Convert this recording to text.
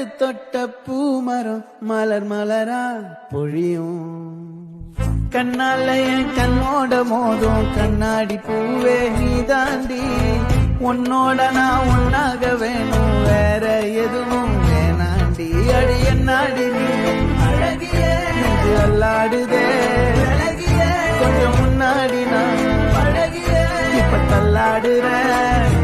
தொட்ட பூமரம் மலர் மலரா பொழியும். கண்ணால என் கண்ணோட மோதும் கண்ணாடி பூவே நீ தாண்டி. உன்னோட நான் ஒன்னாக வேணும் வேற எதுவும் வேணாண்டி. அடி என்னாடி நீ அழகிய நெஞ்சு அல்லாடுதே அழகிய. கொஞ்சம் முன்னாடி நான் அழகிய இப்ப தள்ளாடுறேன்.